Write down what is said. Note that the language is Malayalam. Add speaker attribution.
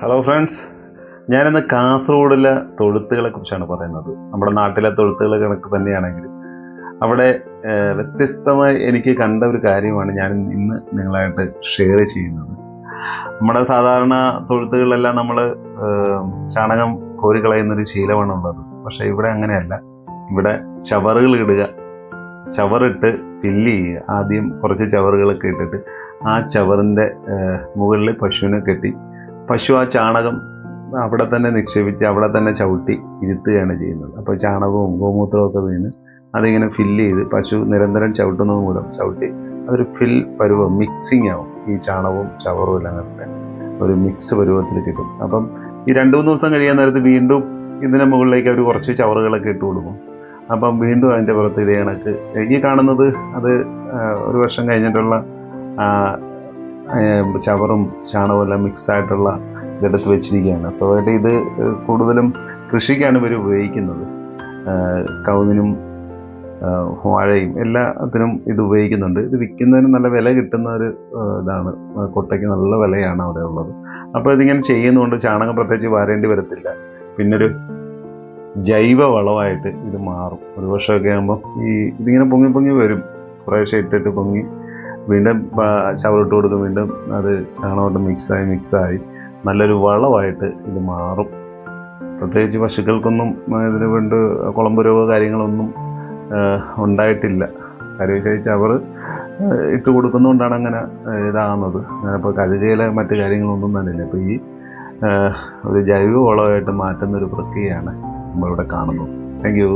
Speaker 1: ഹലോ ഫ്രണ്ട്സ്, ഞാനിന്ന് കാസർഗോഡിലെ തൊഴുത്തുകളെ കുറിച്ചാണ് പറയുന്നത്. നമ്മുടെ നാട്ടിലെ തൊഴുത്തുകൾ കണക്ക് തന്നെയാണെങ്കിലും അവിടെ വ്യത്യസ്തമായി എനിക്ക് കണ്ട ഒരു കാര്യമാണ് ഞാൻ ഇന്ന് നിങ്ങളായിട്ട് ഷെയർ ചെയ്യുന്നത്. നമ്മുടെ സാധാരണ തൊഴുത്തുകളിലെല്ലാം നമ്മൾ ചാണകം കോരിക്കളയുന്നൊരു ശീലമാണുള്ളത്. പക്ഷെ ഇവിടെ അങ്ങനെയല്ല. ഇവിടെ ചവറുകൾ ഇടുക, ചവറിട്ട് ഫില്ല് ചെയ്യുക. ആദ്യം കുറച്ച് ചവറുകളൊക്കെ ഇട്ടിട്ട് ആ ചവറിൻ്റെ മുകളിൽ പശുവിനെ കെട്ടി പശു ആ ചാണകം അവിടെ തന്നെ നിക്ഷേപിച്ച് അവിടെ തന്നെ ചവിട്ടി ഇരുത്തുകയാണ് ചെയ്യുന്നത്. അപ്പോൾ ചാണകവും ഗോമൂത്രവും ഒക്കെ വീണ് അതിങ്ങനെ ഫില്ല് ചെയ്ത് പശു നിരന്തരം ചവിട്ടുന്നത് മൂലം ചവിട്ടി അതൊരു ഫിൽ പരുവം മിക്സിങ് ആവും. ഈ ചാണകവും ചവറും എല്ലാം കൂടെ ഒരു മിക്സ് പരുവത്തിൽ കിട്ടും. അപ്പം ഈ 2-3 ദിവസം കഴിയാൻ നേരത്ത് വീണ്ടും ഇതിന് മുകളിലേക്ക് അവർ കുറച്ച് ചവറുകളൊക്കെ ഇട്ട് കൊടുക്കും. അപ്പം വീണ്ടും അതിൻ്റെ പുറത്ത് ഇതേ കണക്ക് ഈ കാണുന്നത് അത് ഒരു വർഷം കഴിഞ്ഞിട്ടുള്ള ചവറും ചാണകവും എല്ലാം മിക്സായിട്ടുള്ള ഇതെടുത്ത് വെച്ചിരിക്കുകയാണ്. സോ ആയിട്ട് ഇത് കൂടുതലും കൃഷിക്കാണ് ഇവർ ഉപയോഗിക്കുന്നത്. കവുങ്ങിനും വാഴയും എല്ലാത്തിനും ഇത് ഉപയോഗിക്കുന്നുണ്ട്. ഇത് വിൽക്കുന്നതിന് നല്ല വില കിട്ടുന്ന ഒരു ഇതാണ്. കൊട്ടയ്ക്ക് നല്ല വിലയാണ് അവിടെ ഉള്ളത്. അപ്പോൾ ഇതിങ്ങനെ ചെയ്യുന്നതുകൊണ്ട് ചാണകം പ്രത്യേകിച്ച് വാരേണ്ടി വരത്തില്ല. പിന്നൊരു ജൈവ വളമായിട്ട് ഇത് മാറും. ഒരു വർഷമൊക്കെ ആകുമ്പോൾ ഇതിങ്ങനെ പൊങ്ങി പൊങ്ങി വരും. കുറേശ്ശെ ഇട്ടിട്ട് പൊങ്ങി വീണ്ടും ചവറിട്ട് കൊടുക്കും. വീണ്ടും അത് ചാണകമായിട്ട് മിക്സായി നല്ലൊരു വളമായിട്ട് ഇത് മാറും. പ്രത്യേകിച്ച് പശുക്കൾക്കൊന്നും ഇതിന് വേണ്ട കുളമ്പ് രോഗ കാര്യങ്ങളൊന്നും ഉണ്ടായിട്ടില്ല. കാര്യം ചവറ് ഇട്ട് കൊടുക്കുന്നതുകൊണ്ടാണ് അങ്ങനെ ഇതാകുന്നത്. അപ്പോൾ കഴുകയിലെ മറ്റു കാര്യങ്ങളൊന്നും തന്നെയില്ല. അപ്പോൾ ഈ ഒരു ജൈവ വളമായിട്ട് മാറ്റുന്നൊരു പ്രക്രിയയാണ് നമ്മളിവിടെ കാണുന്നത്. Thank you.